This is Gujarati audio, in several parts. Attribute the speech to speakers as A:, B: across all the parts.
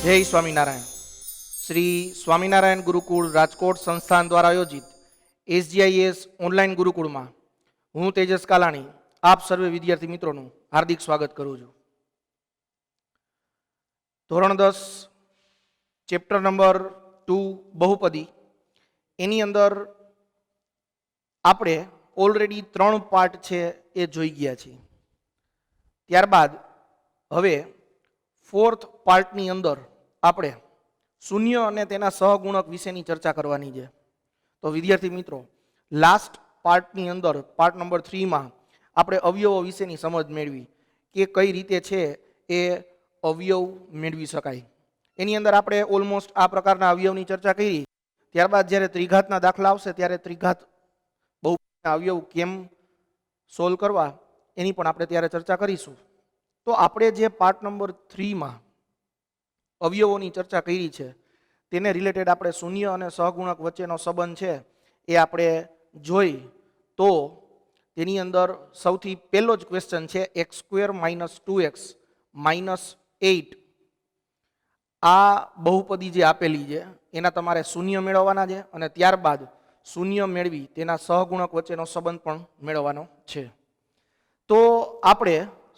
A: જય સ્વામિનારાયણ. શ્રી સ્વામિનારાયણ ગુરુકુળ રાજકોટ સંસ્થાન દ્વારા આયોજિત SGIS ઓનલાઈન ગુરુકુળમાં હું તેજસ કાલાણી આપ સર્વે વિદ્યાર્થી મિત્રોનું હાર્દિક સ્વાગત કરું છું. ધોરણ 10 ચેપ્ટર નંબર 2 બહુપદી, એની અંદર આપણે ઓલરેડી 3 પાર્ટ છે એ જોઈ ગયા છીએ. ત્યારબાદ હવે 4th પાર્ટની અંદર આપણે શૂન્ય અને તેના સહગુણક વિશેની ચર્ચા કરવાની છે. તો વિદ્યાર્થી મિત્રો, લાસ્ટ પાર્ટની અંદર પાર્ટ નંબર 3માં આપણે અવયવો વિશેની સમજ મેળવી કે કઈ રીતે છે એ અવયવ મેળવી શકાય. એની અંદર આપણે ઓલમોસ્ટ આ પ્રકારના અવયવની ચર્ચા કરી. ત્યારબાદ જ્યારે ત્રિઘાતના દાખલા આવશે ત્યારે ત્રિઘાત બહુપદીના અવયવ કેમ સોલ્વ કરવા એની પણ આપણે ત્યારે ચર્ચા કરીશું. તો આપણે જે પાર્ટ નંબર 3માં અવયવોની ચર્ચા કરી છે તેને રિલેટેડ આપણે શૂન્ય અને સહગુણક વચ્ચેનો સંબંધ છે એ આપણે જોઈ. તો તેની અંદર સૌથી પહેલો જ ક્વેશ્ચન છે x² - 2x - 8. આ બહુપદી જે આપેલી છે એના તમારે શૂન્ય મેળવવાના છે અને ત્યારબાદ શૂન્ય મેળવી તેના સહગુણક વચ્ચેનો સંબંધ પણ મેળવવાનો છે. તો આપણે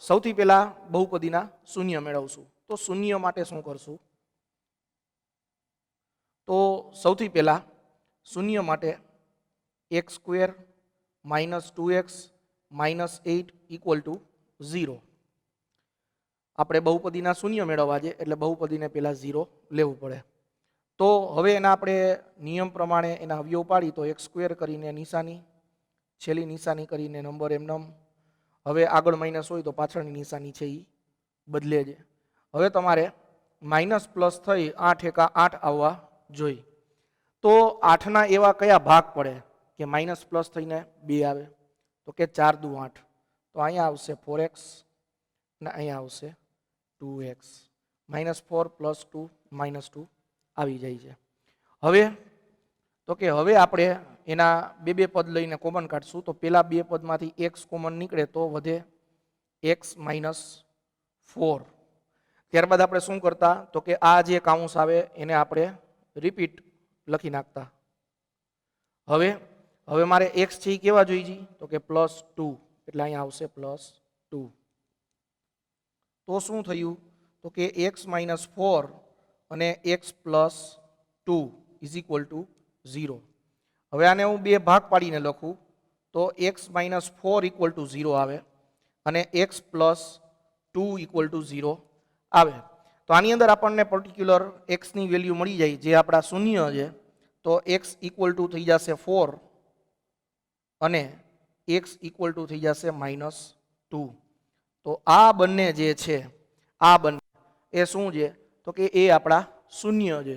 A: સૌથી પહેલા બહુપદીના શૂન્ય મેળવશું. તો શૂન્ય માટે શું કરશું? તો સૌથી પહેલા શૂન્ય માટે x² - 2x - 8 = 0. આપણે બહુપદીના શૂન્ય મેળવવા છે એટલે બહુપદીને પહેલા 0 લેવું પડે. તો હવે એના આપણે નિયમ પ્રમાણે એના અવયવ પાડી તો x² કરીને નિશાની, છેલ્લી નિશાની કરીને નંબર એમનેમ. હવે આગળ માઇનસ હોય તો પાછળની નિશાની છે એ બદલે છે. હવે તમારે માઇનસ પ્લસ થઈ 8 × 8 આવવા જોઈએ. તો 8ના એવા કયા ભાગ પડે કે માઇનસ પ્લસ થઈને 2 આવે? તો કે 4 × 2 = 8. તો અહીંયા આવશે 4x અને અહીંયા આવશે 2x. -4 + 2 -2 આવી જાય છે. હવે તો કે હવે આપણે એના બે પદ લઈને કોમન કાઢશું. તો પેલા બે પદમાંથી x કોમન નીકળે તો વધે x - 4. ત્યારબાદ આપણે શું કરતા? તો કે આ જે કાઉન્સ આવે એને આપણે રિપીટ લખી નાખતા. હવે મારે x છે એ કેવા જોઈએ? તો કે +2 એટલે અહીંયા આવશે +2. તો શું થયું? તો કે x - 4 અને x + 2 = 0. હવે આને હું બે ભાગ પાડીને લખું તો x - 4 = 0 આવે અને x + 2 = 0 આવે. તો આની અંદર આપણને પર્ટિક્યુલર x ની વેલ્યુ મળી જાય જે આપણા શૂન્ય છે. તો x = થઈ જશે 4 અને x = થઈ જશે -2. તો આ બંને જે છે આ બંને એ શું છે? તો કે એ આપણા શૂન્ય છે.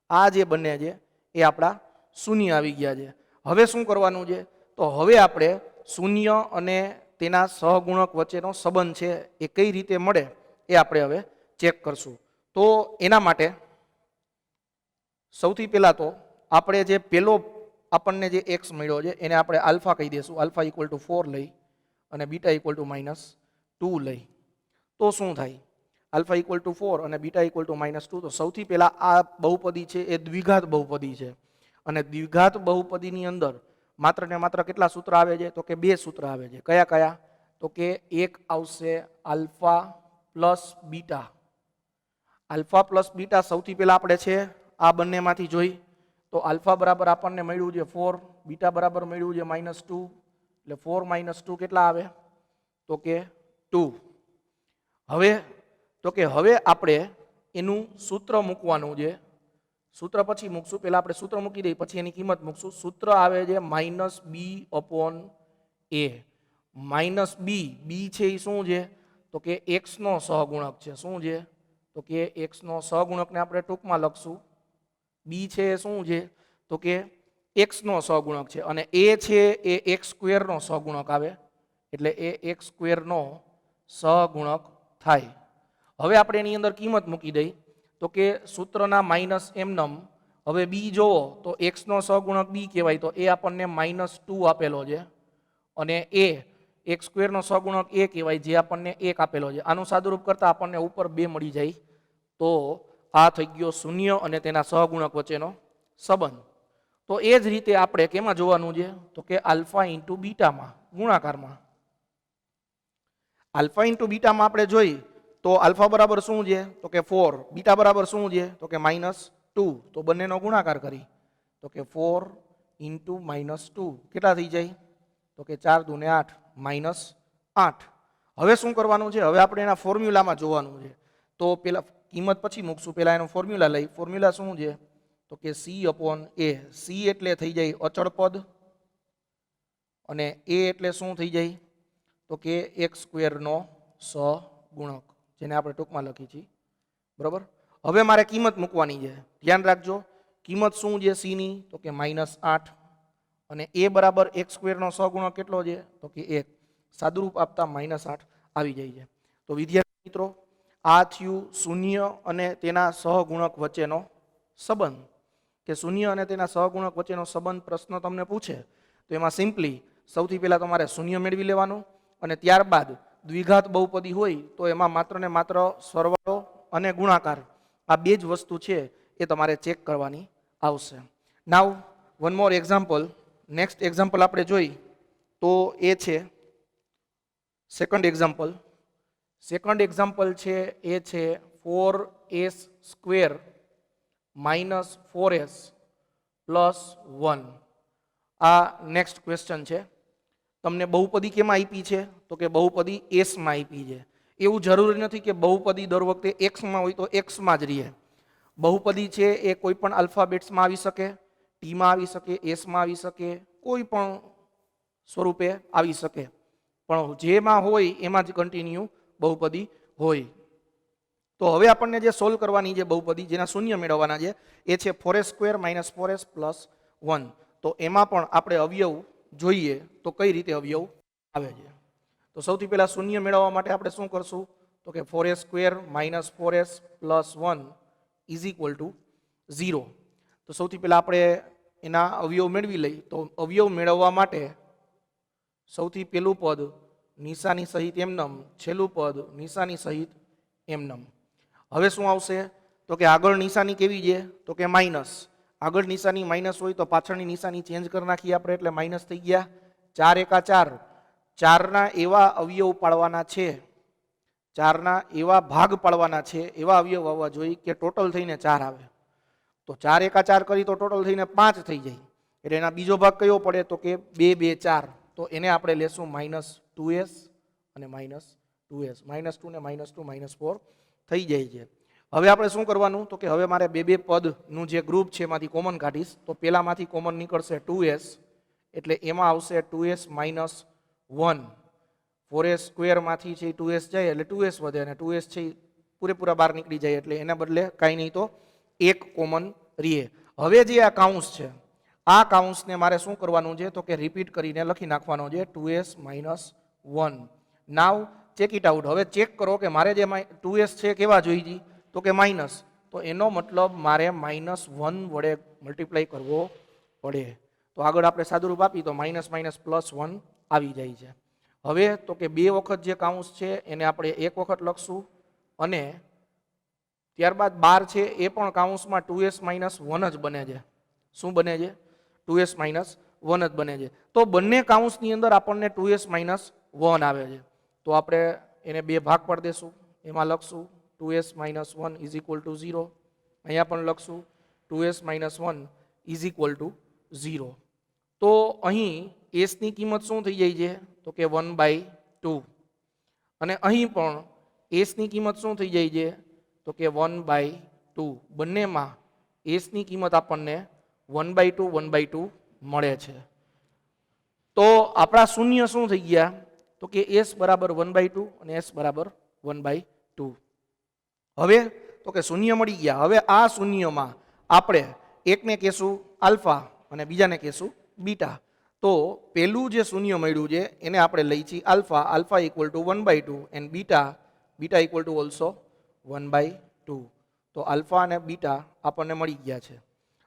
A: આ જે બંને છે એ આપણા શૂન્ય આવી ગયા છે. હવે શું કરવાનું છે? તો હવે આપણે શૂન્ય અને તેના સહગુણક વચ્ચેનો સંબંધ છે એ કઈ રીતે મળે એ આપણે હવે ચેક કરશું. તો એના માટે સૌથી પહેલા તો આપણે જે પેલો આપણને જે x મળ્યો છે એને આપણે આલ્ફા કહી દઈશું. આલ્ફા = 4 લઈ અને બીટા = -2 લઈ. તો શું થાય? આલ્ફા = 4 અને બીટા = -2. તો સૌથી પહેલા આ બહુપદી છે એ દ્વિઘાત બહુપદી છે. અને દ્વિઘાત બહુપદીની અંદર માત્ર ને માત્ર કેટલા સૂત્ર આવે છે? તો કે 2 સૂત્ર આવે છે. કયા કયા? તો કે એક આવશે alpha plus beta. Alpha plus beta સૌથી પહેલા આપણે છે આ બંનેમાંથી જોઈ. તો આલ્ફા બરાબર આપણને મળ્યું છે 4, બીટા બરાબર મળ્યું છે -2. એટલે 4 - 2 કેટલા આવે? તો કે 2. હવે આપણે એનું સૂત્ર મૂકવાનું છે. સૂત્ર પછી મૂકશું. પહેલા આપણે સૂત્ર મૂકી દઈએ પછી એની કિંમત મૂકશું. સૂત્ર આવે છે -b/a. -b છે એ શું છે? તો કે x નો સહગુણક છે. શું છે? તો કે x નો સહગુણકને આપણે ટૂંકમાં લખશું. b છે એ શું છે? તો કે x નો સહગુણક છે અને a છે એ x² નો સહગુણક આવે એટલે એ x² નો સહગુણક થાય. હવે આપણે એની અંદર કિંમત મૂકી દઈ તો કે સૂત્રના માઇનસ એમનમ. હવે b જોવો તો x નો સહગુણક b કહેવાય તો એ આપણને -2 આપેલો છે અને એ x² નો સહગુણક a કહેવાય જે આપણને 1 આપેલો છે. આનું સાદુરૂપ કરતા આપણને ઉપર 2 મળી જાય. તો આ થઈ ગયો શૂન્ય અને તેના સહગુણક વચ્ચેનો સંબંધ. તો એ જ રીતે આપણે કેમાં જોવાનું છે તો કે આલ્ફા ઇન્ટુ બીટામાં ગુણાકારમાં. આલ્ફા ઇન્ટુ બીટામાં આપણે જોઈ તો આલ્ફા બરાબર શું છે તો કે 4, બીટા બરાબર શું છે તો કે -2. તો બંનેનો ગુણાકાર કરી તો કે 4 ઇન્ટુ -2 કેટલા થઈ જાય તો કે 4 દુને 8 -8. હવે શું કરવાનું છે, હવે આપણે એના ફોર્મ્યુલામાં જોવાનું છે. તો પેલા કિંમત પછી મૂકશું, પેલા એનો ફોર્મ્યુલા લઈ. ફોર્મ્યુલા શું છે તો કે C/A. C એટલે થઈ જાય અચળ પદ અને A એટલે શું થઈ જાય તો કે x² નો સહગુણક, જેને આપણે ટૂંકમાં લખી છીએ. બરાબર. હવે મારે કિંમત મૂકવાની છે. ધ્યાન રાખજો, કિંમત શું છે C ની તો કે -8 અને A બરાબર x² નો સહગુણક કેટલો છે તો કે 1. સાદુરૂપ આપતા -8 આવી જાય છે. તો વિદ્યાર્થી મિત્રો, આ થયું શૂન્ય અને તેના સહગુણક વચ્ચેનો સંબંધ. કે શૂન્ય અને તેના સહગુણક વચ્ચેનો સંબંધ પ્રશ્ન તમને પૂછે તો એમાં સિમ્પલી સૌથી પહેલા તમારે શૂન્ય મેળવી લેવાનું અને ત્યારબાદ દ્વિઘાત બહુપદી હોય તો એમાં માત્ર ને માત્ર સરવાળો અને ગુણાકાર આ બે જ વસ્તુ છે એ તમારે ચેક કરવાની આવશે. Now one more example. Next example આપણે જોઈ તો એ છે સેકન્ડ એક્ઝામ્પલ. સેકન્ડ એક્ઝામ્પલ છે એ છે 4s² -4s + 1. આ નેક્સ્ટ ક્વેશ્ચન છે. તમને બહુપદી કેમાં આપી છે તો કે બહુપદી s માં આપી છે. એવું જરૂરી નથી કે બહુપદી દર વખતે x માં હોય તો x માં જ રહે. બહુપદી છે એ કોઈ પણ આલ્ફાબેટ્સમાં આવી શકે, t માં આવી શકે, s માં આવી શકે, કોઈ પણ સ્વરૂપે આવી શકે, પણ જેમાં હોય એમાં જ કન્ટિન્યુ બહુપદી હોય. તો હવે આપણને જે સોલ્વ કરવાની છે બહુપદી, જેના શૂન્ય મેળવવાના છે એ છે 4s² -4s + 1. તો એમાં પણ આપણે અવયવ જોઈએ તો કઈ રીતે અવયવ આવે છે. તો સૌથી પહેલા શૂન્ય મેળવવા માટે આપણે શું કરશું તો કે 4s² -4s + 1 = 0. તો સૌથી પહેલા આપણે એના અવયવ મેળવી લઈ. તો અવયવ મેળવવા માટે સૌથી પહેલું પદ નિશાની સહિત એમનમ, છેલ્લું પદ નિશાની સહિત એમનમ. હવે શું આવશે તો કે આગળ નિશાની કેવી છે તો કે માઇનસ. આગળ નિશાની માઇનસ હોય તો પાછળની નિશાની ચેન્જ કરી નાખીએ આપણે, એટલે માઇનસ થઈ ગયા. 4 × 4, 4ના એવા અવયવ પાડવાના છે, 4ના એવા ભાગ પાડવાના છે, એવા અવયવ આવવા જોઈએ કે ટોટલ થઈને 4 આવે. તો 4 × 4 કરી તો ટોટલ થઈને 5 થઈ જાય. એટલે એના બીજો ભાગ કયો પડે તો કે 2 2 4. તો એને આપણે લેશું -2s અને -2s. -2 ને -2 -4 થઈ જાય છે. હવે આપણે શું કરવાનું તો કે હવે મારે બે પદનું જે ગ્રુપ છે એમાંથી કોમન કાઢીશ. તો પેલામાંથી કોમન નીકળશે 2s, એટલે એમાં આવશે 2s - 1. 4s² માંથી છે 2s જાય એટલે 2s વધે અને 2s છે પૂરેપૂરા બહાર નીકળી જાય, એટલે એના બદલે કાંઈ નહીં તો 1 કોમન રહે. હવે જે આ કાઉન્સ છે, આ કાઉન્સને મારે શું કરવાનું છે તો કે રિપીટ કરીને લખી નાખવાનો છે 2s - 1. Now check it out. હવે ચેક કરો કે મારે જે 2s છે કેવા જોઈએ તો કે માઇનસ. તો એનો મતલબ મારે -1 વડે મલ્ટીપ્લાય કરવો પડે. તો આગળ આપણે સાદુરૂપ આપી તો માઇનસ +1 આવી જાય છે. હવે તો કે 2 વખત જે કાઉન્સ છે એને આપણે 1 વખત લખશું અને ત્યારબાદ 12 છે એ પણ કાઉન્સમાં 2s - 1 જ બને છે. શું બને છે 2s - 1 જ બને છે. તો બંને કાઉન્સની અંદર આપણને 2s - 1 આવે છે. તો આપણે એને 2 ભાગ પાડી દેશું. એમાં લખશું 2s - 1 = 0. અહીંયા પણ લખશું 2s - 1 = 0. તો અહીં s ની કિંમત શું થઈ જાય છે તો કે 1/2 અને અહીં પણ s ની કિંમત શું થઈ જાય છે તો કે 1/2. બંનેમાં s ની કિંમત આપણને 1/2 મળે છે. તો આપણા શૂન્ય શું થઈ ગયા તો કે s બરાબર 1/2 અને s બરાબર 1/2. હવે તો કે શૂન્ય મળી ગયા. હવે આ શૂન્યમાં આપણે એકને કહેશું આલ્ફા અને બીજાને કહેશું બીટા. તો પહેલું જે શૂન્ય મળ્યું છે એને આપણે લઈ છીએ alpha. Alpha = 1/2 and beta = also 1/2. તો આલ્ફા અને બીટા આપણને મળી ગયા છે.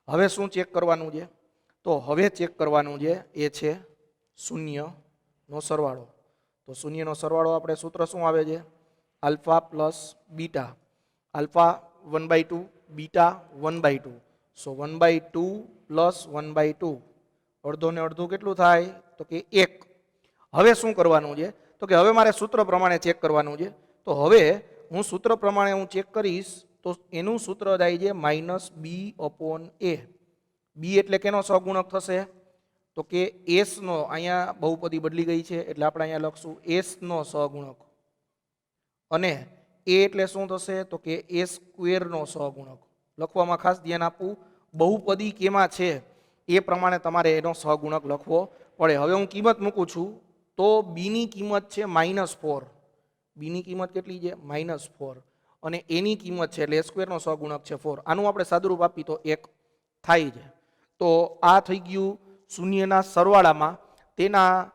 A: હવે શું ચેક કરવાનું છે તો હવે ચેક કરવાનું છે એ છે શૂન્યનો સરવાળો. તો શૂન્યનો સરવાળો આપણે સૂત્ર શું આવે છે આલ્ફા + બીટા. Alpha 1/2 beta 1/2. સો 1/2 પ્લસ 1/2, અડધો ને અડધું કેટલું થાય? તો કે 1. હવે શું કરવાનું છે? તો કે હવે મારે સૂત્ર પ્રમાણે ચેક કરવાનું છે. તો હવે હું સૂત્ર પ્રમાણે હું ચેક કરીશ તો એનું સૂત્ર થાય છે -b/a. બી એટલે કેનો સહગુણક થશે? તો કે એસ નો, અહીંયા બહુપદી બદલી ગઈ છે એટલે આપણે અહીંયા લખશું એસ નો સહગુણક. અને એ એટલે શું થશે? તો કે એ સ્ક્વેર નો સહગુણક. લખવામાં ખાસ ધ્યાન આપવું, બહુપદી કેમાં છે એ પ્રમાણે તમારે એનો સહગુણક લખવો પડે. હવે હું કિંમત મૂકું છું તો બી ની કિંમત છે -4. બી ની કિંમત કેટલી છે? -4. અને એની કિંમત છે એટલે એ સ્ક્વેરનો સહગુણક છે 4. આનું આપણે સાદુરૂપ આપી તો 1 થાય છે. તો આ થઈ ગયું શૂન્યના સરવાળામાં તેના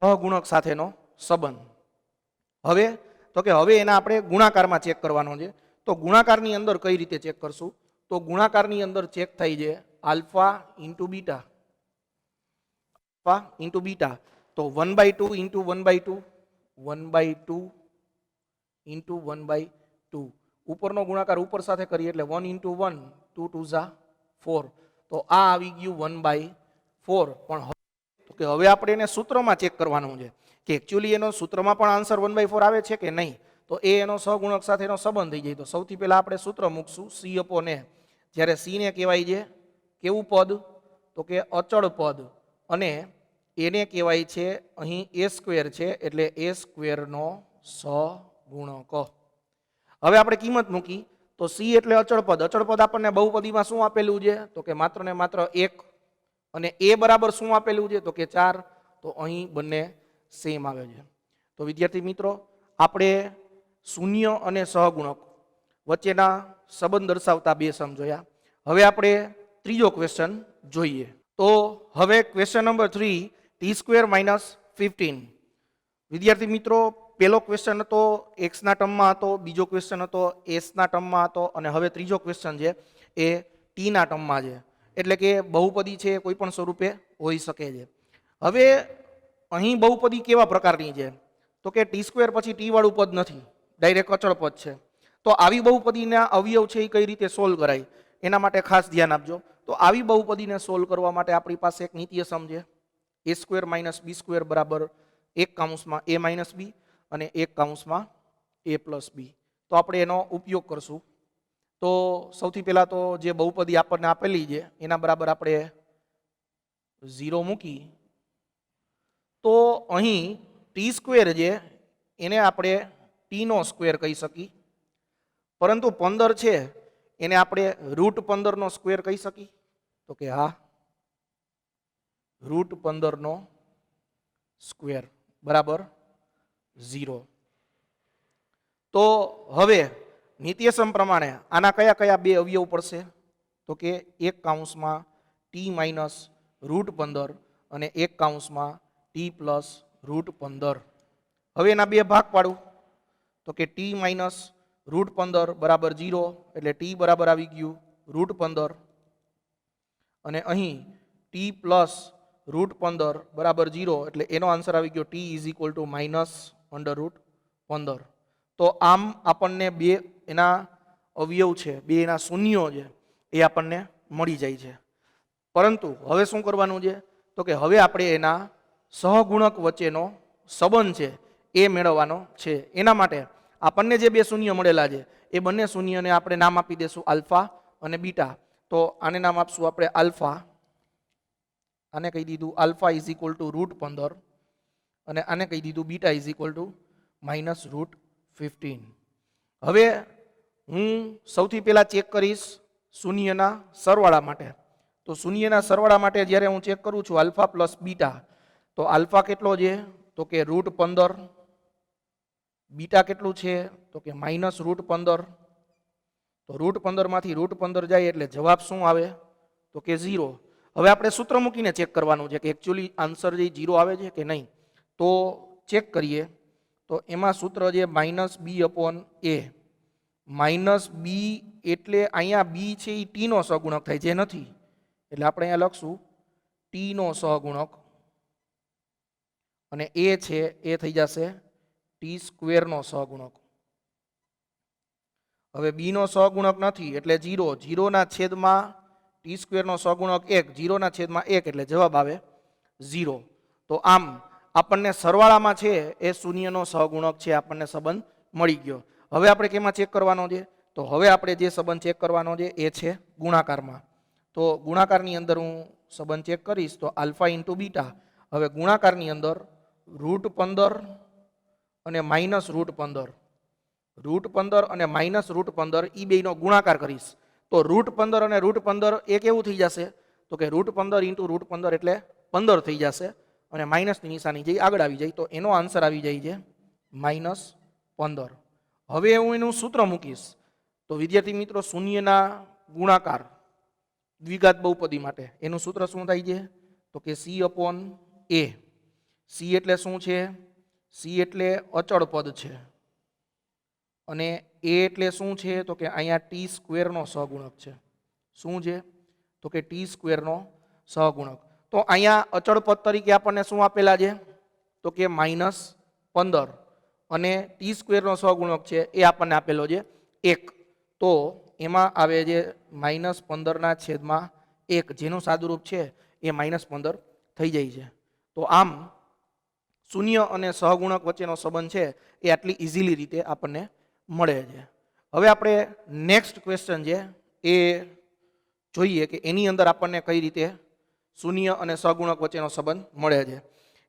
A: સહગુણક સાથેનો સંબંધ. હવે તો કે હવે એના આપણે ગુણાકારમાં ચેક કરવાનો છે. તો ગુણાકારની અંદર કઈ રીતે ચેક કરશું? તો ગુણાકારની અંદર ચેક થઈ છે alpha into beta. Alpha into beta. તો 1/2 ઇન્ટુ 1/2, 1/2 ઇન્ટુ 1/2. ઉપરનો ગુણાકાર ઉપર સાથે કરીએ એટલે 1 ઇન્ટુ 1, 2 2 ઝા 4. તો આ આવી ગયું 1/4. પણ તો કે હવે આપણે એને સૂત્રમાં ચેક કરવાનું છે કે એકચ્યુઅલી એનો સૂત્રમાં પણ આન્સર 1/4 આવે છે કે નહીં. તો એ એનો સહગુણક સાથેનો સંબંધ થઈ જાય. તો સૌથી પહેલા આપણે સૂત્ર મૂકશું c/a. જ્યારે c ને કહેવાય છે કેવું પદ? તો કે અચળ પદ. અને એને કહેવાય છે અહીં a સ્ક્વેર છે એટલે a સ્ક્વેરનો સહગુણક. હવે આપણે કિંમત મૂકી તો c એટલે અચળ પદ. અચળ પદ આપણને બહુપદીમાં શું આપેલું છે? તો કે માત્ર ને માત્ર 1. અને a બરાબર શું આપેલું છે? તો કે 4. તો અહીં બંને સેમ આવે છે. તો વિદ્યાર્થી મિત્રો, આપણે શૂન્ય અને સહગુણક વચ્ચેના સંબંધ દર્શાવતા બે સમ જોયા. હવે આપણે ત્રીજો ક્વેશ્ચન જોઈએ. તો હવે ક્વેશ્ચન નંબર 3, t² - 15. વિદ્યાર્થી મિત્રો, પહેલો ક્વેશ્ચન હતો x ના ટર્મમાં હતો, બીજો ક્વેશ્ચન હતો s ના ટર્મમાં હતો, અને હવે ત્રીજો ક્વેશ્ચન છે એ t ના ટર્મમાં છે. એટલે કે બહુપદી છે કોઈ પણ સ્વરૂપે હોઈ શકે છે. હવે અહીં બહુપદી કેવા પ્રકારની છે? તો કે t² પછી t વાળું પદ નથી, ડાયરેક્ટ અચળ પદ છે. તો આવી બહુપદીના અવયવ છે એ કઈ રીતે સોલ્વ કરાય એના માટે ખાસ ધ્યાન આપજો. તો આવી બહુપદીને સોલ્વ કરવા માટે આપણી પાસે એક નીત્ય સમ છે a² - b² બરાબર 1 - a - b અને 1 - a + b. તો આપણે એનો ઉપયોગ કરશું. તો સૌથી પહેલા તો જે બહુપદી આપણને આપેલી છે એના બરાબર આપણે 0 મૂકી તો અહીં t² છે એને આપણે t નો સ્ક્વેર કહી શકીએ. પરંતુ 15 છે એને આપણે √15 નો સ્ક્વેર કહી શકીએ. તો કે હા, √15 નો સ્ક્વેર બરાબર 0. તો હવે નિત્યસમ પ્રમાણે આના કયા કયા બે અવયવ પડશે? તો કે 1 t - √15 અને 1 t + √15. હવે એના બે ભાગ પાડું તો કે t - √15 બરાબર 0 એટલે t બરાબર આવી ગયું √15 અને અહીં t + √15 બરાબર 0 એટલે એનો આન્સર આવી ગયો t - √15. તો આમ આપણને બે એના અવયવ છે, બે એના શૂન્યો છે એ આપણને મળી જાય છે. પરંતુ હવે શું કરવાનું છે? તો કે હવે આપણે એના સહગુણક વચ્ચેનો સંબંધ છે એ મેળવવાનો છે. એના માટે આપણને જે બે શૂન્ય મળેલા છે એ બંને શૂન્યને આપણે નામ આપી દેશું આલ્ફા અને બીટા. તો આને નામ આપશું આપણે આલ્ફા. આને કહી દીધું આલ્ફા = √15 અને આને કહી દીધું બીટા = -√15. હવે હું સૌથી પહેલા ચેક કરીશ શૂન્યના સરવાળા માટે. તો શૂન્યના સરવાળા માટે જ્યારે હું ચેક કરું છું આલ્ફા + બીટા, તો આલ્ફા કેટલો છે? તો કે √15. બીટા કેટલું છે? તો કે -√15. તો √15 માંથી √15 જાય એટલે જવાબ શું આવે? તો કે 0. હવે આપણે સૂત્ર મૂકીને ચેક કરવાનું છે કે એકચ્યુઅલી આન્સર જે 0 આવે છે કે નહીં. તો ચેક કરીએ તો એમાં સૂત્ર છે -b/a. -b એટલે અહીંયા b છે એ t નો સહગુણક થાય જે નથી, એટલે આપણે અહીંયા લખશું t નો સહગુણક અને a છે એ થઈ જશે t² નો સહગુણક. હવે બીનો સહગુણક નથી એટલે 0, 0ના છેદમાં ટી સ્ક્વેરનો સહગુણક 1, 0ના છેદમાં 1 એટલે જવાબ આવે 0. તો આમ આપણને સરવાળામાં છે એ શૂન્યનો સહગુણક છે આપણને સંબંધ મળી ગયો. હવે આપણે કેમાં ચેક કરવાનો છે? તો હવે આપણે જે સંબંધ ચેક કરવાનો છે એ છે ગુણાકારમાં. તો ગુણાકારની અંદર હું સંબંધ ચેક કરીશ તો આલ્ફા ઇન્ટુ બીટા. હવે ગુણાકારની અંદર √15 અને -√15, √15 અને -√15 એ બેનો ગુણાકાર કરીશ તો √15 અને √15 એ કેવું થઈ જશે? તો કે √15 ઇન્ટુ √15 એટલે 15 થઈ જશે અને માઇનસની નિશાની જે આગળ આવી જાય તો એનો આન્સર આવી જાય છે -15. હવે હું એનું સૂત્ર મૂકીશ તો વિદ્યાર્થી મિત્રો શૂન્યના ગુણાકાર દ્વિઘાત બહુપદી માટે એનું સૂત્ર શું થાય છે? તો કે C/A. C એટલે શું છે? C એટલે અચળ પદ છે અને A એટલે શું છે? તો કે અહીંયા ટી સ્ક્વેરનો સહગુણક છે. શું છે? તો કે ટી સ્ક્વેરનો સહગુણક. તો અહીંયા અચળ પદ તરીકે આપણને શું આપેલા છે? તો કે -15 અને ટી સ્ક્વેરનો સહગુણક છે એ આપણને આપેલો છે 1. તો એમાં આવે છે -15/1 જેનું સાદુરૂપ છે એ -15 થઈ જાય છે. તો આમ શૂન્ય અને સહગુણક વચ્ચેનો સંબંધ છે એ આટલી ઇઝીલી રીતે આપણને મળે છે. હવે આપણે નેક્સ્ટ ક્વેશ્ચન છે એ જોઈએ કે એની અંદર આપણને કઈ રીતે શૂન્ય અને સહગુણક વચ્ચેનો સંબંધ મળે છે.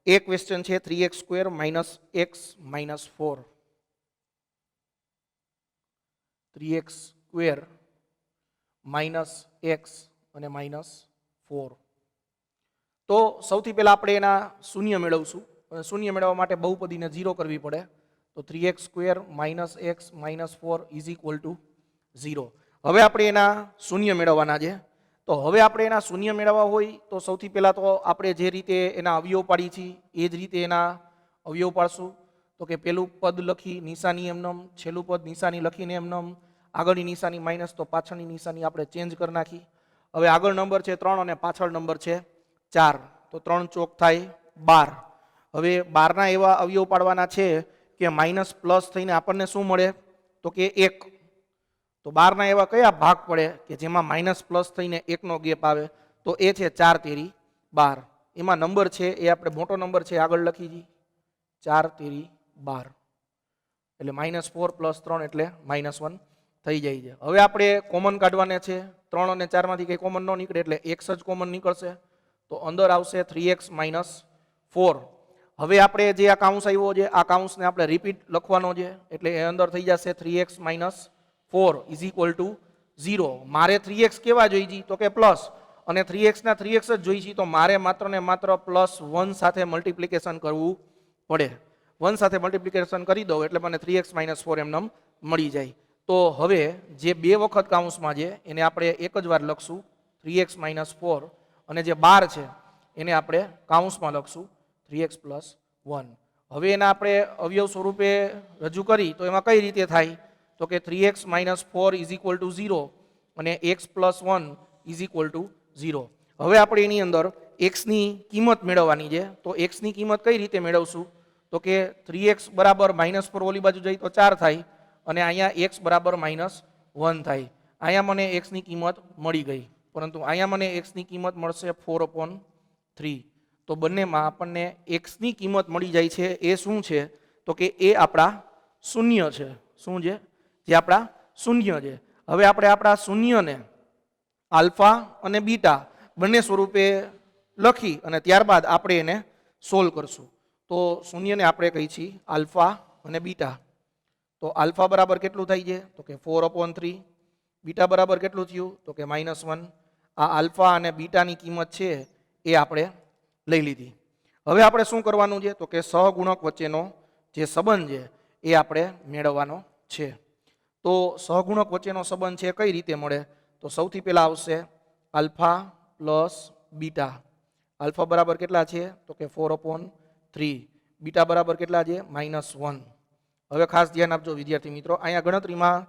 A: એ ક્વેશ્ચન છે 3x² - x - 4. 3x² - x અને -4. તો સૌથી પહેલા આપણે એના શૂન્ય મેળવશું. શૂન્ય મેળવવા માટે બહુપદીને 0 કરવી પડે તો 3x² - x - 4 = 0. હવે આપણે એના શૂન્ય મેળવવાના છે. તો હવે આપણે એના શૂન્ય મેળવવા હોય તો સૌથી પહેલા તો આપણે જે રીતે એના અવયવ પાડી છીએ એ જ રીતે એના અવયવ પાડશું. તો કે પેલું પદ લખી નિશાની એમનેમ, છેલ્લું પદ નિશાની લખીને એમનેમ, આગળની નિશાની માઇનસ તો પાછળની નિશાની આપણે ચેન્જ કરી નાખી. હવે આગળ નંબર છે 3 અને પાછળ નંબર છે 4. તો 3 ચોક થાય 12. હવે 12ના એવા અવયવ પાડવાના છે કે માઇનસ પ્લસ થઈને આપણને શું મળે? તો કે 1. તો 12ના એવા કયા ભાગ પડે કે જેમાં માઇનસ પ્લસ થઈને 1નો ગેપ આવે? તો એ છે 4 તેરી 12. એમાં નંબર છે એ આપણે મોટો નંબર છે આગળ લખી દી 4 તેરી 12 એટલે -4 + 3 એટલે -1 થઈ જાય છે. હવે આપણે કોમન કાઢવાને છે. 3 અને 4 માંથી કંઈ કોમન ન નીકળે એટલે x જ કોમન નીકળશે. તો અંદર આવશે 3x - 4. હવે આપણે જે આ કાઉન્સ આવ્યો છે આ કાઉન્સને આપણે રિપીટ લખવાનો છે એટલે એ અંદર થઈ જશે 3x - 4 = 0. મારે 3x કેવા જોઈએ તો કે પ્લસ અને 3x ના 3x જ જોઈએ તો મારે માત્ર ને માત્ર +1 સાથે મલ્ટીપ્લિકેશન કરવું પડે. 1 સાથે મલ્ટીપ્લિકેશન કરી દઉં એટલે મને 3x - 4 એમનેમ મળી જાય. તો હવે જે બે વખત કાઉન્સમાં છે એને આપણે એક જ વાર લખશું 3x - 4 અને જે 12 છે એને આપણે કાઉન્સમાં લખશું 3x + 1. હવે એના આપણે અવયવ સ્વરૂપે રજૂ કરી તો એમાં કઈ રીતે થાય? તો કે 3x - 4 = 0 અને x + 1 = 0. હવે આપણે એની અંદર x ની કિંમત મેળવવાની છે. તો x ની કિંમત કઈ રીતે મેળવશું? તો કે 3x બરાબર -4 ઓલી બાજુ જઈ તો 4 થાય અને અહીંયા x બરાબર -1 થાય. અહીંયા મને x ની કિંમત મળી ગઈ પરંતુ અહીંયા મને x ની કિંમત મળશે 4/3. તો બંનેમાં આપણને x ની કિંમત મળી જાય છે. એ શું છે? તો કે એ આપણા શૂન્ય છે. શું છે? જે આપણા શૂન્ય છે. હવે આપણે આપણા શૂન્યને આલ્ફા અને બીટા બંને સ્વરૂપે લખી અને ત્યારબાદ આપણે એને સોલ્વ કરશું. તો શૂન્યને આપણે કહી છીએ આલ્ફા અને બીટા. તો આલ્ફા બરાબર કેટલું થાય છે? તો કે 4/3. બીટા બરાબર કેટલું થયું? તો કે -1. આ આલ્ફા અને બીટાની કિંમત છે એ આપણે લઈ લીધી. હવે આપણે શું કરવાનું છે? તો કે સહગુણક વચ્ચેનો જે સંબંધ છે એ આપણે મેળવવાનો છે. તો સહગુણક વચ્ચેનો સંબંધ છે કઈ રીતે મળે? તો સૌથી પહેલા આવશે આલ્ફા પ્લસ બીટા. આલ્ફા બરાબર કેટલા છે? તો કે 4/3. બીટા બરાબર કેટલા છે? -1. હવે ખાસ ધ્યાન આપજો વિદ્યાર્થી મિત્રો, અહીંયા ગણતરીમાં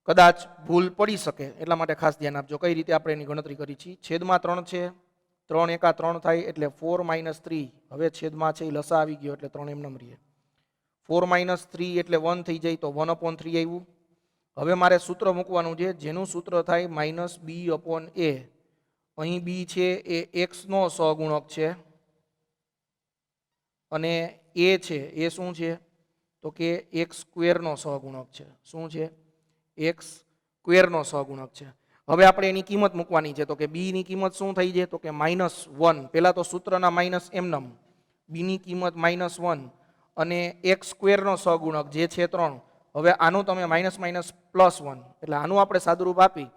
A: કદાચ ભૂલ પડી શકે એટલા માટે ખાસ ધ્યાન આપજો કઈ રીતે આપણે એની ગણતરી કરી છે. છેદમાં 3 છે, 3 એકા 3 થાય એટલે 4 - 3. હવે છેદમાં છે એ લસા આવી ગયો એટલે 3 એમનેમ રહે. 4 - 3 એટલે 1 થઈ જાય તો 1/3 આવ્યું. હવે મારે સૂત્ર મૂકવાનું છે, જેનું સૂત્ર થાય -b/a. અહીં b છે એ x નો સહગુણક છે અને a છે એ શું છે તો કે x સ્ક્વેરનો સહગુણક છે. શું છે? x સ્ક્વેરનો સહગુણક છે. હવે આપણે એની કિંમત મૂકવાની છે, તો કે b ની કિંમત શું થઈ છે તો કે -1. પહેલા તો સૂત્રના માઇનસ એમનમ, b ની કિંમત -1 અને x સ્ક્વેરનો સહગુણક જે છે 3. હવે આનું તમે -+1 એટલે આનું આપણે સાદુરૂપ આપી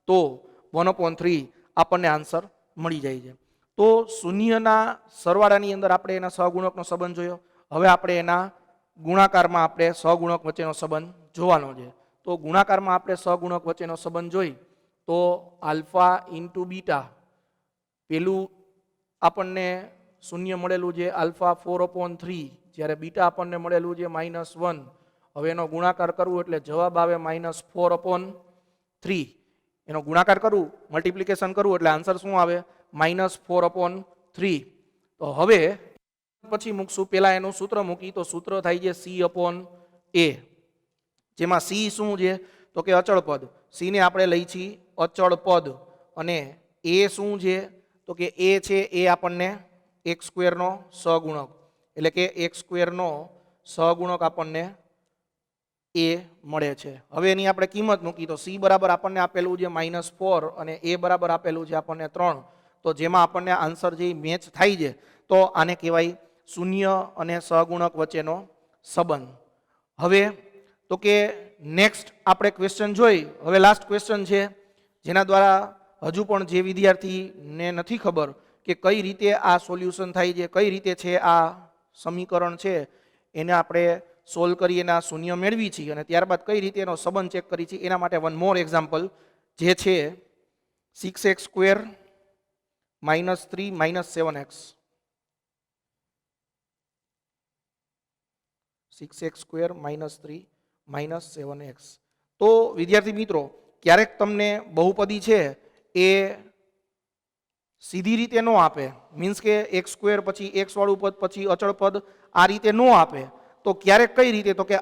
A: તો 1/3 આપણને આન્સર મળી જાય છે. તો શૂન્યના સરવાળાની અંદર આપણે એના સહગુણકનો સંબંધ જોયો. હવે આપણે એના ગુણાકારમાં આપણે સહગુણક વચ્ચેનો સંબંધ જોવાનો છે. તો ગુણાકારમાં આપણે સહગુણક વચ્ચેનો સંબંધ જોઈ તો આલ્ફા ઇન્ટુ બીટા, પેલું આપણને શૂન્ય મળેલું છે આલ્ફા 4/3, જ્યારે બીટા આપણને મળેલું છે -1. હવે એનો ગુણાકાર કરવું એટલે જવાબ આવે -4/3. એનો ગુણાકાર કરવું, મલ્ટિપ્લિકેશન કરવું એટલે આન્સર શું આવે -4/3. તો હવે પછી મૂકશું, પહેલા એનું સૂત્ર મૂકી તો સૂત્ર થાય છે c/a, જેમાં c શું છે તો કે અચળ પદ. c ને આપણે લઈ છીએ અચળ પદ અને a શું છે તો કે a છે એ આપણને x સ્ક્વેરનો સહગુણક, એટલે કે x સ્ક્વેરનો સહગુણક આપણને a મળે છે. હવે એની આપણે કિંમત મૂકી તો c બરાબર આપણને આપેલું છે -4 અને a બરાબર આપેલું છે આપણને 3. તો જેમાં આપણને આન્સર જે મેચ થાય છે તો આને કહેવાય શૂન્ય અને સહગુણક વચ્ચેનો સંબંધ. હવે તો કે નેક્સ્ટ આપણે ક્વેશ્ચન જોઈ. હવે લાસ્ટ ક્વેશ્ચન છે, જેના દ્વારા હજુ પણ જે વિદ્યાર્થીને નથી ખબર કે કઈ રીતે આ સોલ્યુશન થાય છે, કઈ રીતે છે આ સમીકરણ છે, એને આપણે સોલ્વ કરી એના શૂન્ય મેળવી છીએ અને ત્યારબાદ કઈ રીતે એનો સંબંધ ચેક કરી છે, એના માટે વન મોર એક્ઝામ્પલ જે છે 6x² -3 -7x. 6x² -3 -7x. તો વિદ્યાર્થી મિત્રો, ક્યારેક તમને બહુપદી છે એ સીધી રીતે ન આપે, મીન્સ કે x² પછી x વાળું પદ પછી અચળ પદ, આ રીતે ન આપે તો ક્યારેક કઈ રીતે તો કે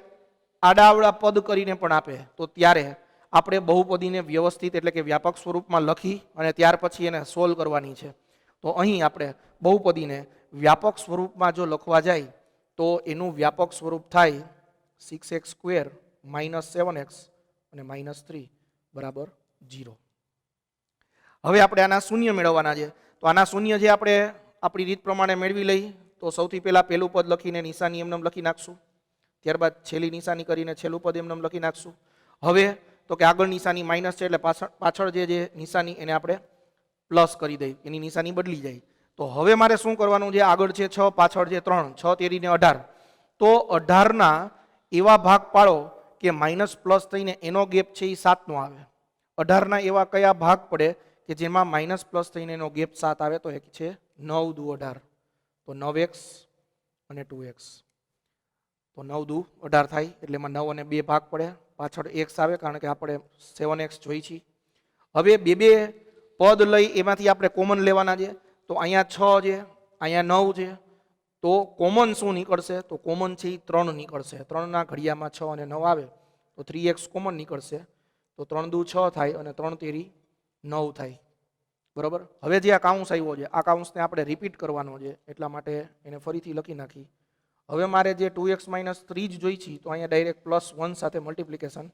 A: આડાઅવળા પદ કરીને પણ આપે. તો ત્યારે આપણે બહુપદીને વ્યવસ્થિત એટલે કે વ્યાપક સ્વરૂપમાં લખી અને ત્યાર પછી એને સોલ્વ કરવાની છે. તો અહીં આપણે બહુપદીને વ્યાપક સ્વરૂપમાં જો લખવા જાય તો એનું વ્યાપક સ્વરૂપ થાય 6x² -7x અને -3 બરાબર 0. હવે આપણે આના શૂન્ય મેળવવાના છે. તો આના શૂન્ય જે આપણે આપણી રીત પ્રમાણે મેળવી લઈ તો સૌથી પહેલા પહેલું પદ લખીને નિશાની એમનેમ લખી નાખશું, ત્યારબાદ છેલ્લી નિશાની કરીને છેલ્લું પદ એમનેમ લખી નાખશું. હવે તો કે આગળ નિશાની માઇનસ છે એટલે પાછળ જે નિશાની એને આપણે પ્લસ કરી દઈ, એની નિશાની બદલી જાય. તો હવે મારે શું કરવાનું છે, આગળ છે 6, પાછળ છે 3, 6 તેરીને 18. તો 18ના એવા ભાગ પાડો કે માઇનસ પ્લસ થઈને એનો ગેપ છે એ 7 નો આવે. 18ના એવા કયા ભાગ પડે કે જેમાં માઇનસ પ્લસ થઈને એનો ગેપ 7 આવે? તો એક છે 9 દુ 18, તો 9x અને 2x. તો 9 દુ 18 થાય એટલે એમાં 9 અને 2 ભાગ પડે, પાછળ x આવે કારણ કે આપણે 7x જોઈ છીએ. હવે બે પદ લઈ એમાંથી આપણે કોમન લેવાના છે. તો અહીંયા 6 છે, અહીંયા 9 છે, તો કોમન શું નીકળશે? તો કોમન છે એ 3 નીકળશે. 3ના ઘડિયામાં 6 અને 9 આવે તો 3x કોમન નીકળશે. તો 3 દુ 6 થાય અને 3 તેરી 9 થાય. બરાબર. હવે જે આ કાઉન્સ આવ્યો છે આ કાઉન્સને આપણે રિપીટ કરવાનો છે, એટલા માટે એને ફરીથી લખી નાખી. હવે મારે જે 2x - 3 જ જોઈ છે તો અહીંયા ડાયરેક્ટ +1 સાથે મલ્ટિપ્લિકેશન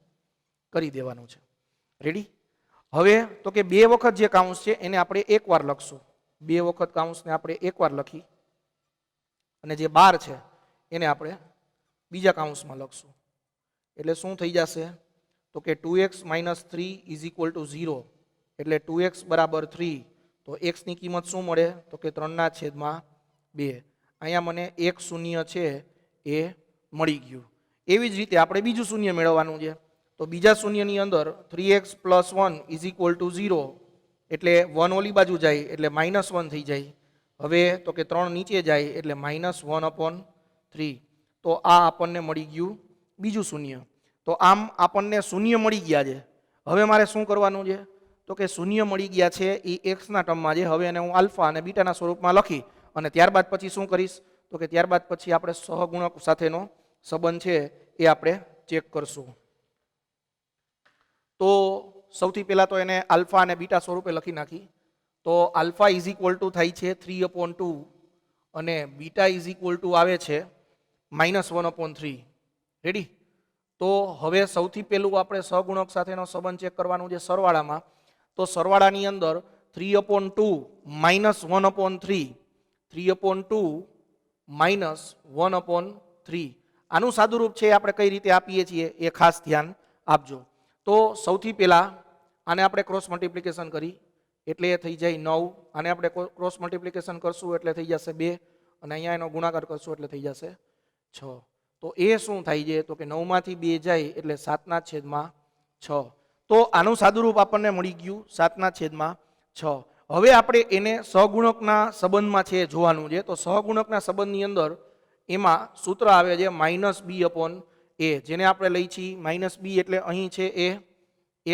A: કરી દેવાનું છે. રેડી? હવે તો કે 2 વખત જે કાઉન્સ છે એને આપણે એકવાર લખશું. 2 વખત કાઉન્સને આપણે એકવાર લખી અને જે 12 છે એને આપણે બીજા કાઉન્સમાં લખશું. એટલે શું થઈ જશે? તો કે 2x - 3 = 0. એટલે 2x = 3. તો x ની કિંમત શું મળે? તો કે 3/2. અહીંયા મને એક શૂન્ય છે એ મળી ગયું. એવી જ રીતે આપણે બીજું શૂન્ય મેળવવાનું છે. તો બીજા શૂન્યની અંદર 3x + 1 = 0. એટલે 1 ઓલી બાજુ જાય એટલે -1 થઈ જાય. હવે તો કે 3 નીચે જાય એટલે -1/3. તો આ આપણને મળી ગયું બીજું શૂન્ય. તો આમ આપણને શૂન્ય મળી ગયા છે. હવે મારે શું કરવાનું છે? તો કે શૂન્ય મળી ગયા છે એ x ના ટર્મમાં છે. હવે એને હું આલ્ફા અને બીટાના સ્વરૂપમાં લખી અને ત્યારબાદ પછી શું કરીશ? તો કે ત્યારબાદ પછી આપણે સહગુણક સાથેનો સંબંધ છે એ આપણે ચેક કરશું. તો સૌથી પહેલાં તો એને આલ્ફા અને બીટા સ્વરૂપે લખી નાખી. તો આલ્ફા ઇઝ ઇક્વલ ટુ થાય છે 3/2 અને બીટા ઇઝ ઇક્વલ ટુ આવે છે -1/3. રેડી? તો હવે સૌથી પહેલું આપણે સહગુણક સાથેનો સંબંધ ચેક કરવાનું છે સરવાળામાં. તો સરવાળાની અંદર 3/2 -1/3, 3/2 -1/3 આનું સાદુરૂપ છે આપણે કઈ રીતે આપીએ છીએ એ ખાસ ધ્યાન આપજો. તો સૌથી પહેલા આને આપણે ક્રોસ મલ્ટિપ્લિકેશન કરી એટલે એ થઈ જાય 9. આને આપણે ક્રોસ મલ્ટિપ્લિકેશન કરશું એટલે થઈ જશે 2 અને અહીંયા એનો ગુણાકાર કરશું એટલે થઈ જશે 6. તો એ શું થાય છે તો કે 9 માંથી 2 જાય એટલે 7/6. તો આનું સાદુરૂપ આપણને મળી ગયું 7/6. હવે આપણે એને સહગુણકના સંબંધમાં છે જોવાનું છે. તો સહગુણકના સંબંધની અંદર એમાં સૂત્ર આવે છે -b/a, જેને આપણે લઈ છીએ -b એટલે અહીં છે એ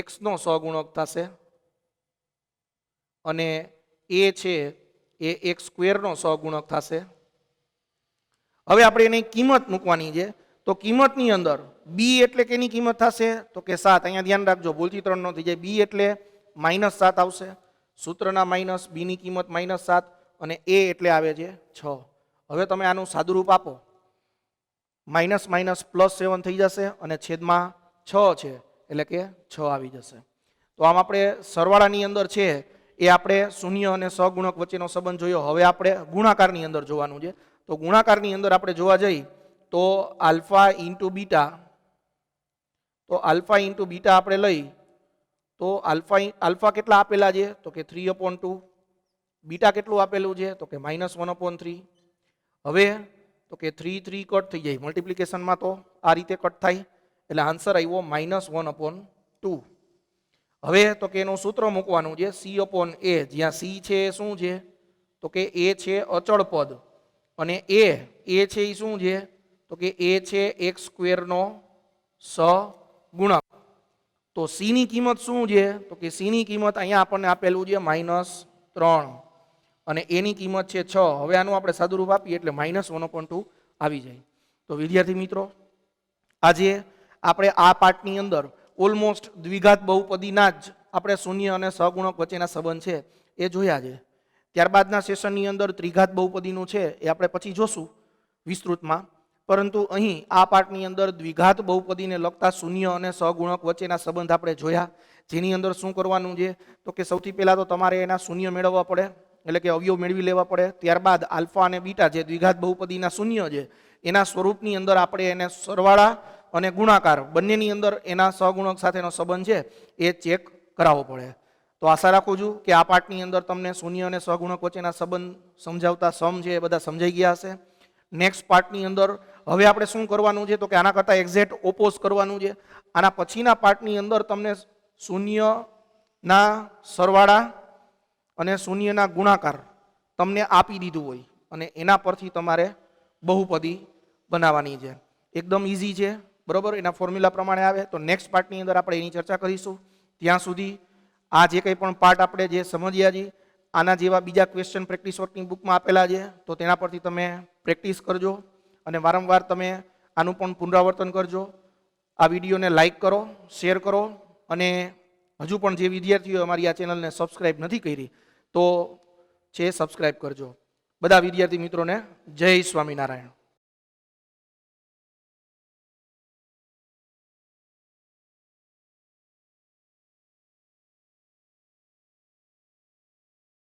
A: x નો સહગુણક થશે અને a છે એ x² નો સહગુણક થશે. હવે આપણે એની કિંમત મૂકવાની છે. તો કિંમતની અંદર b એટલે કેની કિંમત થશે તો કે 7. અહીંયા ધ્યાન રાખજો ભૂલથી 3 નો થઈ જાય. b એટલે -7 આવશે. સૂત્રના માઇનસ, b ની કિંમત -7 અને a એટલે આવે છે 6. હવે તમે આનું સાદુરૂપ આપો. -+7 થઈ જશે અને છેદમાં 6 છે એટલે કે 6 આવી જશે. તો આમ આપણે સરવાળાની અંદર છે એ આપણે શૂન્ય અને સહગુણક વચ્ચેનો સંબંધ જોયો. હવે આપણે ગુણાકારની અંદર જોવાનું છે. તો ગુણાકારની અંદર આપણે જોવા જઈએ તો આલ્ફા ઇન્ટુ બીટા આપણે લઈ તો આલ્ફા કેટલા આપેલા છે તો કે 3/2. બીટા કેટલું આપેલું છે તો કે -1/3. હવે તો કે 3 3 કટ થઈ જાય મલ્ટિપ્લિકેશનમાં, તો આ રીતે કટ થાય એટલે આન્સર આવ્યો -1/2. હવે તો કે એનું સૂત્ર મૂકવાનું છે c/a, જ્યાં c છે એ શું છે તો કે a છે અચળ પદ અને a છે એ શું છે તો કે a છે x² નો સહગુણક. તો c ની કિંમત શું છે તો કે c ની કિંમત અહીંયા આપણને આપેલું છે -3 અને a ની કિંમત છે 6. હવે આનું આપણે સાદુરૂપ આપીએ એટલે -1/2 આવી જાય. તો વિદ્યાર્થી મિત્રો, આજે આપણે આ પાઠની અંદર ઓલમોસ્ટ દ્વિઘાત બહુપદીના જ આપણે શૂન્ય અને સહગુણક વચ્ચેના સંબંધ છે એ જોયા છે. ત્યારબાદના સેશનની અંદર ત્રિઘાત બહુપદીનું છે એ આપણે પછી જોશું વિસ્તૃતમાં. પરંતુ અહીં આ પાઠની અંદર દ્વિઘાત બહુપદીને લગતા શૂન્ય અને સહગુણક વચ્ચેના સંબંધ આપણે જોયા. જેની અંદર શું કરવાનું છે તો કે સૌથી પહેલા તો તમારે એના શૂન્ય મેળવવા પડે, એટલે કે અવયવ મેળવી લેવા પડે. ત્યારબાદ આલ્ફા અને બીટા જે દ્વિઘાત બહુપદીના શૂન્ય છે એના સ્વરૂપની અંદર આપણે એને સરવાળા અને ગુણાકાર બંનેની અંદર એના સહગુણક સાથેનો સંબંધ છે એ ચેક કરાવવો પડે. તો આશા રાખું છું કે આ પાઠની અંદર તમને શૂન્ય અને સહગુણક વચ્ચેના સંબંધ સમજાવતા સમ છે એ બધા સમજાઈ ગયા હશે. નેક્સ્ટ પાર્ટની અંદર હવે આપણે શું કરવાનું છે તો કે આના કરતાં એક્ઝેક્ટ ઓપોઝ કરવાનું છે. આના પછીના પાર્ટની અંદર તમને શૂન્યના સરવાળા અને શૂન્યના ગુણાકાર તમને આપી દીધું હોય અને એના પરથી તમારે બહુપદી બનાવવાની છે. એકદમ ઇઝી છે, બરોબર, એના ફોર્મ્યુલા પ્રમાણે આવે. તો નેક્સ્ટ પાર્ટની અંદર આપણે એની ચર્ચા કરીશું. ત્યાં સુધી આ જે કંઈ પણ પાર્ટ આપણે જે સમજ્યા છીએ આના જેવા બીજા ક્વેશ્ચન પ્રેક્ટિસ વર્કની બુકમાં આપેલા છે, તો તેના પરથી તમે પ્રેક્ટિસ કરજો અને વારંવાર તમે આનું પણ પુનરાવર્તન કરજો. આ વિડીયોને લાઈક કરો, શેર કરો અને હજુ પણ જે વિદ્યાર્થીઓ અમારી આ ચેનલને સબસ્ક્રાઈબ નથી કરી તો છે સબસ્ક્રાઈબ કરજો. બધા વિદ્યાર્થી મિત્રોને જય સ્વામિનારાયણ.